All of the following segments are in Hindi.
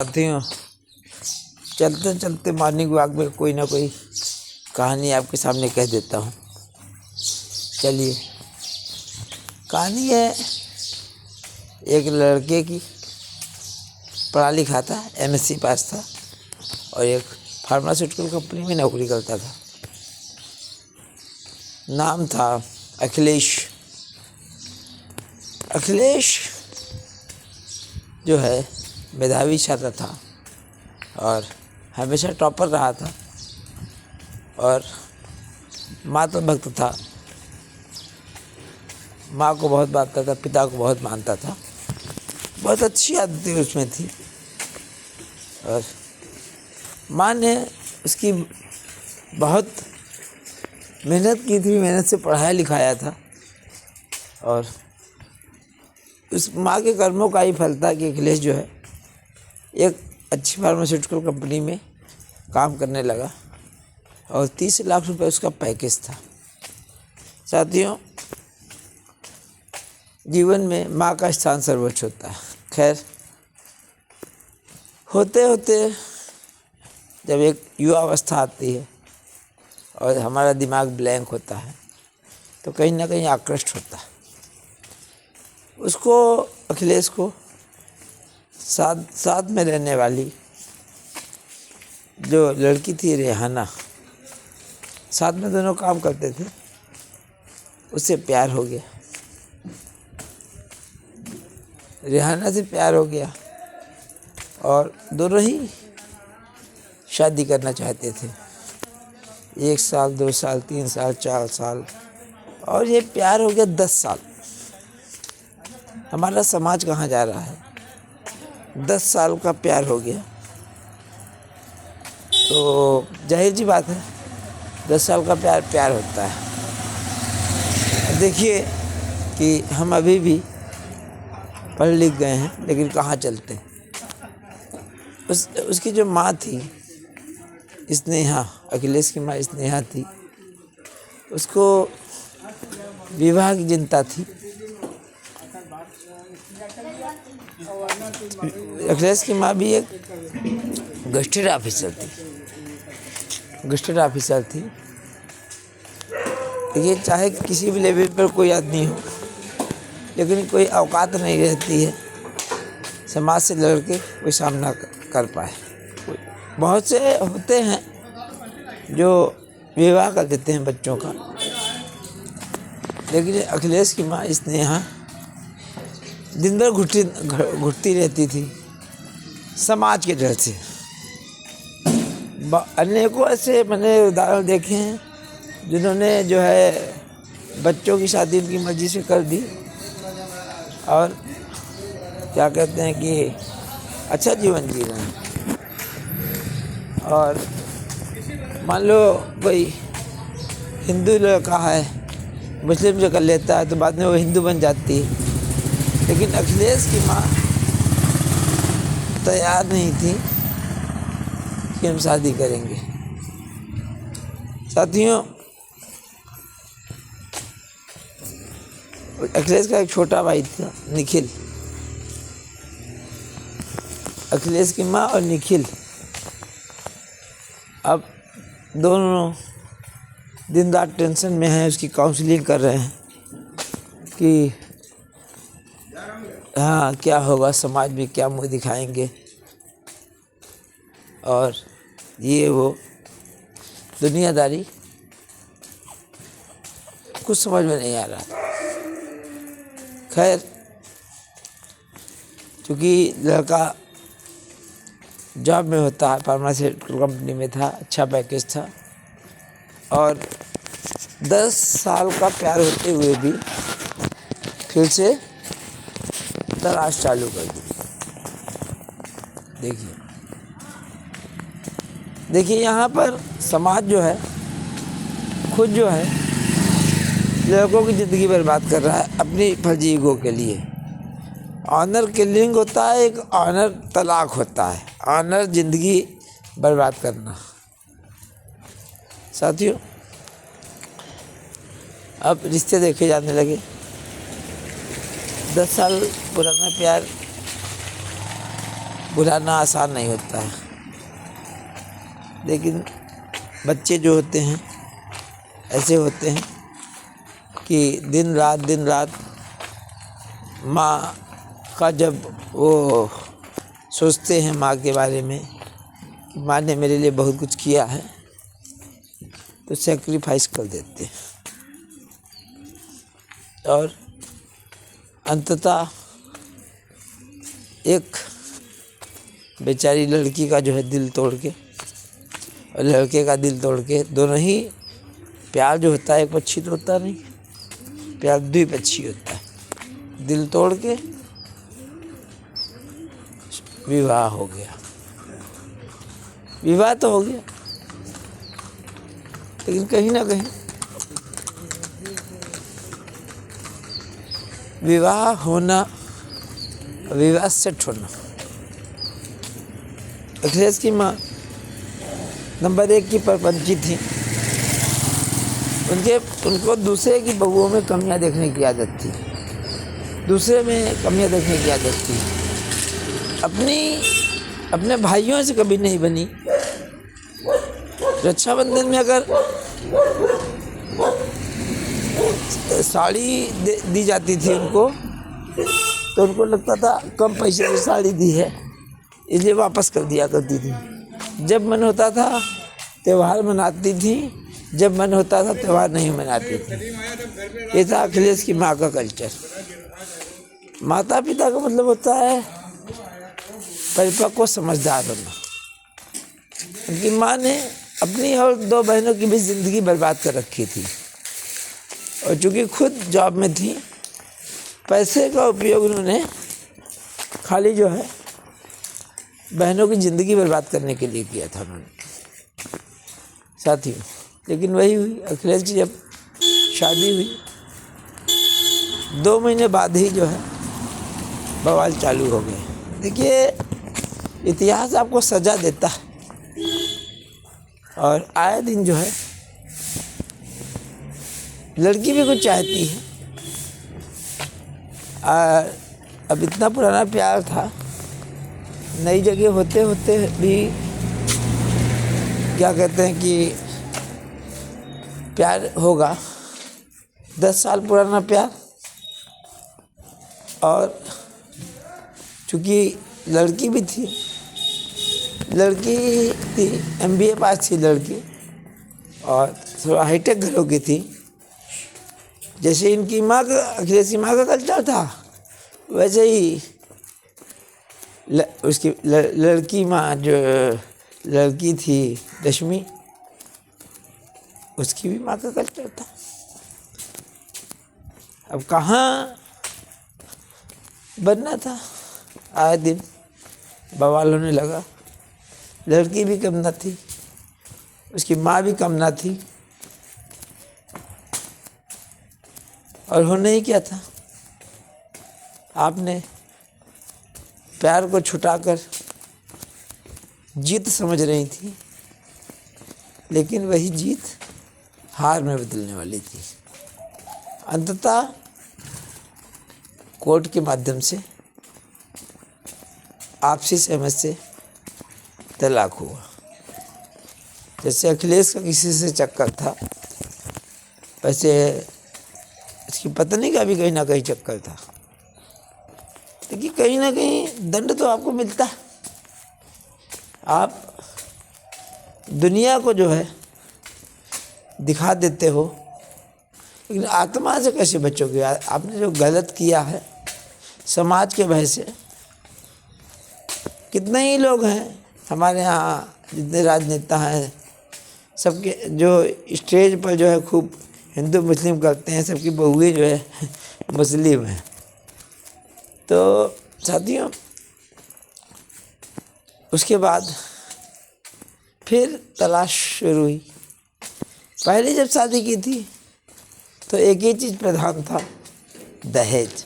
साथियों, चलते चलते मॉर्निंग वॉक में कोई ना कोई कहानी आपके सामने कह देता हूँ। चलिए, कहानी है एक लड़के की। पढ़ा लिखा था, एमएससी पास था और एक फार्मास्यूटिकल कंपनी में नौकरी करता था। नाम था अखिलेश। अखिलेश जो है मेधावी छात्र था और हमेशा टॉपर रहा था और माता भक्त था। माँ को बहुत मानता था, पिता को बहुत मानता था। बहुत अच्छी आदतें उसमें थी और माँ ने उसकी बहुत मेहनत की थी, मेहनत से पढ़ाया लिखाया था और उस माँ के कर्मों का ही फल था कि अखिलेश जो है एक अच्छी फार्मास्यूटिकल कंपनी में काम करने लगा और 30 लाख रुपए उसका पैकेज था। साथियों, जीवन में माँ का स्थान सर्वोच्च होता है। खैर, होते होते जब एक युवा अवस्था आती है और हमारा दिमाग ब्लैंक होता है तो कहीं ना कहीं आकृष्ट होता है। उसको, अखिलेश को साथ में रहने वाली जो लड़की थी रेहाना, साथ में दोनों काम करते थे, उससे प्यार हो गया। रेहाना से प्यार हो गया और दोनों ही शादी करना चाहते थे। 1 साल, 2 साल, 3 साल, 4 साल और ये प्यार हो गया 10 साल। हमारा समाज कहाँ जा रहा है? 10 साल का प्यार हो गया तो जाहिर सी बात है 10 साल का प्यार होता है। देखिए कि हम अभी भी पढ़ लिख गए हैं लेकिन कहाँ चलते हैं। उसकी जो माँ थी स्नेहा, अखिलेश की माँ स्नेहा थी, उसको विवाह की चिंता थी। अखिलेश की माँ भी एक गस्टेड ऑफिसर थी। देखिए, चाहे किसी भी लेवल पर कोई आदमी हो लेकिन कोई औकात नहीं रहती है समाज से लड़ के कोई सामना कर पाए। बहुत से होते हैं जो विवाह कर देते हैं बच्चों का, लेकिन अखिलेश की माँ स्नेहा दिन भर घुटती रहती थी समाज के डर से। अनेकों ऐसे मैंने उदाहरण देखे हैं जिन्होंने जो है बच्चों की शादी उनकी मर्जी से कर दी और क्या कहते हैं कि अच्छा जीवन जी रहे हैं। और मान लो कोई हिंदू लड़का है, मुस्लिम जो कर लेता है तो बाद में वो हिंदू बन जाती है। लेकिन अखिलेश की माँ तैयार नहीं थी कि हम शादी करेंगे। साथियों, अखिलेश का एक छोटा भाई था, निखिल। अखिलेश की माँ और निखिल अब दोनों दिन रात टेंशन में हैं। उसकी काउंसलिंग कर रहे हैं कि हाँ, क्या होगा, समाज में क्या मुँह दिखाएंगे और ये वो दुनियादारी कुछ समझ में नहीं आ रहा। खैर, क्योंकि लड़का जॉब में होता है, फार्मास्यूटिकल कंपनी में था, अच्छा पैकेज था और 10 साल का प्यार होते हुए भी फिर से तलाश चालू कर दी। देखिए यहाँ पर समाज जो है खुद जो है लड़कों की ज़िंदगी बर्बाद कर रहा है अपनी फर्जी ईगो के लिए। ऑनर किलिंग होता है, एक ऑनर तलाक होता है। ऑनर ज़िंदगी बर्बाद करना। साथियों, अब रिश्ते देखे जाने लगे। 10 साल पुराना प्यार बुलाना आसान नहीं होता है, लेकिन बच्चे जो होते हैं ऐसे होते हैं कि दिन रात माँ का जब वो सोचते हैं माँ के बारे में कि माँ ने मेरे लिए बहुत कुछ किया है, तो सेक्रीफाइस कर देते हैं और अंततः एक बेचारी लड़की का जो है दिल तोड़ के और लड़के का दिल तोड़ के, दोनों ही, प्यार जो होता है एक पक्षी तो होता नहीं, प्यार द्विपक्षी होता है, दिल तोड़ के विवाह हो गया। विवाह तो हो गया, लेकिन कहीं ना कहीं विवाह होना, विवाह सेट होना, अखिलेश की माँ नंबर 1 की परपंची थी। उनको दूसरे की बहुओं में कमियां देखने की आदत थी, दूसरे में कमियां देखने की आदत थी। अपने भाइयों से कभी नहीं बनी। रक्षाबंधन में अगर साड़ी दी जाती थी उनको, तो उनको लगता था कम पैसे में साड़ी दी है, इसलिए वापस कर दिया करती थी। जब मन होता था त्यौहार मनाती थी, जब मन होता था त्यौहार नहीं मनाती थी। ये था अखिलेश की माँ का कल्चर। माता पिता का मतलब होता है परिपक्व समझदार होना। उनकी माँ ने अपनी और 2 बहनों की भी ज़िंदगी बर्बाद कर रखी थी, और चूँकि खुद जॉब में थी, पैसे का उपयोग उन्होंने खाली जो है बहनों की ज़िंदगी बर्बाद करने के लिए किया था उन्होंने, साथियों। लेकिन वही हुई, अखिलेश की जब शादी हुई 2 महीने बाद ही जो है बवाल चालू हो गए। देखिए, इतिहास आपको सजा देता है, और आए दिन जो है लड़की भी कुछ चाहती है। अब इतना पुराना प्यार था, नई जगह होते होते भी क्या कहते हैं कि प्यार होगा, 10 साल पुराना प्यार। और चूँकि लड़की भी थी, MBA पास थी लड़की, और थोड़ा हाईटेक घरों की थी। जैसे इनकी माँ का, अखिलेश की माँ का कल्चर था, वैसे ही उसकी लड़की माँ जो लड़की थी रश्मि, उसकी भी माँ का कल्चर था। अब कहाँ बनना था, आए दिन बवाल होने लगा। लड़की भी कम ना थी, उसकी माँ भी कम ना थी, और होने ही क्या था, आपने प्यार को छुटाकर जीत समझ रही थी, लेकिन वही जीत हार में बदलने वाली थी। अंततः कोर्ट के माध्यम से आपसी सहमति से तलाक हुआ। जैसे अखिलेश का किसी से चक्कर था, वैसे इसकी पत्नी का भी कहीं ना कहीं चक्कर था। देखिए, कहीं ना कहीं दंड तो आपको मिलता है। आप दुनिया को जो है दिखा देते हो, लेकिन आत्मा से कैसे बचोगे? आपने जो गलत किया है समाज के भय से। कितने ही लोग हैं हमारे यहाँ, जितने राजनेता हैं, सबके जो स्टेज पर जो है खूब हिंदू मुस्लिम करते हैं, सबकी बहुएं जो है मुस्लिम हैं। तो साथियों, उसके बाद फिर तलाश शुरू हुई। पहले जब शादी की थी तो एक ही चीज़ प्रधान था, दहेज।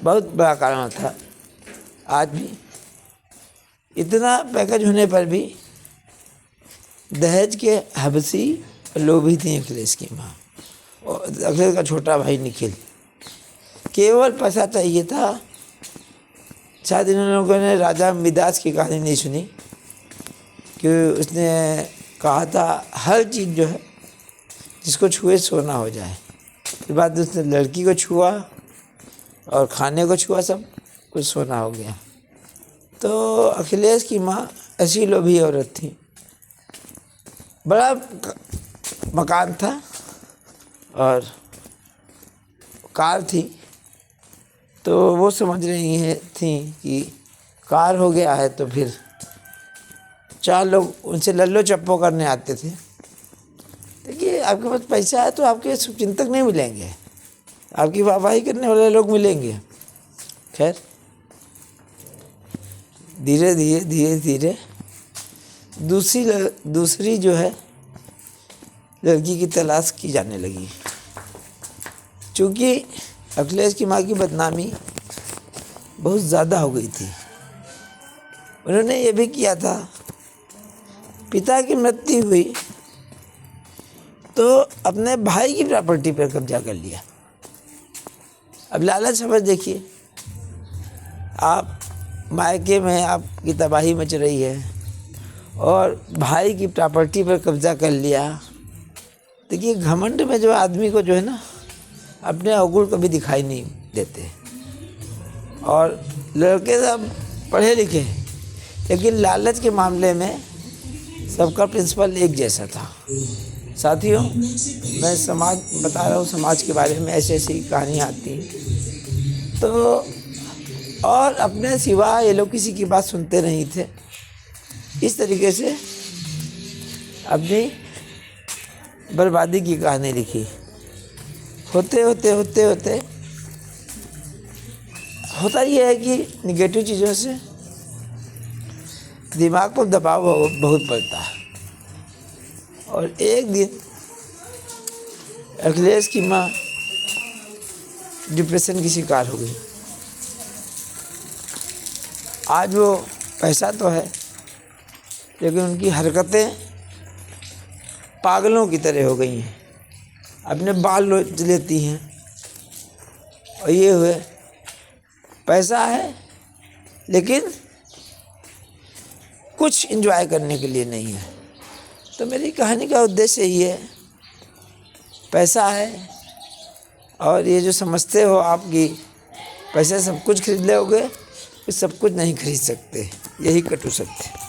बहुत बड़ा कारण था। आज भी इतना पैकेज होने पर भी दहेज के हबसी लोभी थी अखिलेश की माँ और अखिलेश का छोटा भाई निखिल। केवल पैसा चाहिए था, शायद इन लोगों ने राजा मिदास की कहानी नहीं सुनी कि उसने कहा था हर चीज़ जो है जिसको छुए सोना हो जाए। फिर बाद उसने लड़की को छुआ और खाने को छुआ, सब कुछ सोना हो गया। तो अखिलेश की माँ ऐसी लोभी औरत थी। बड़ा मकान था और कार थी, तो वो समझ रही थी कि कार हो गया है तो फिर 4 लोग उनसे लल्लो चप्पो करने आते थे। देखिए, आपके पास पैसा है तो आपके शुभचिंतक नहीं मिलेंगे, आपकी वाहवाही करने वाले लोग मिलेंगे। खैर, धीरे धीरे दूसरी जो है लड़की की तलाश की जाने लगी। चूँकि अखिलेश की माँ की बदनामी बहुत ज़्यादा हो गई थी, उन्होंने ये भी किया था, पिता की मृत्यु हुई तो अपने भाई की प्रॉपर्टी पर कब्जा कर लिया। अब लालच समझ देखिए, आप मायके में आपकी तबाही मच रही है और भाई की प्रॉपर्टी पर कब्जा कर लिया। देखिए, घमंड में जो आदमी को जो है ना, अपने अवगुण कभी दिखाई नहीं देते। और लड़के सब पढ़े लिखे, लेकिन लालच के मामले में सबका प्रिंसिपल एक जैसा था। साथियों, मैं समाज बता रहा हूँ, समाज के बारे में ऐसी ऐसी कहानियाँ आती हैं। तो और अपने सिवा ये लोग किसी की बात सुनते नहीं थे। इस तरीके से अपनी बर्बादी की कहानी लिखी। होते होता ये है कि निगेटिव चीज़ों से दिमाग पर दबाव बहुत पड़ता है। और एक दिन अखिलेश की माँ डिप्रेशन की शिकार हो गई। आज वो पैसा तो है, लेकिन उनकी हरकतें पागलों की तरह हो गई हैं। अपने बाल नोच लेती हैं और ये हुए पैसा है, लेकिन कुछ एंजॉय करने के लिए नहीं है। तो मेरी कहानी का उद्देश्य यही है, पैसा है और ये जो समझते हो आपकी पैसे सब कुछ खरीद लोगे, सब कुछ नहीं खरीद सकते, यही कटु सत्य।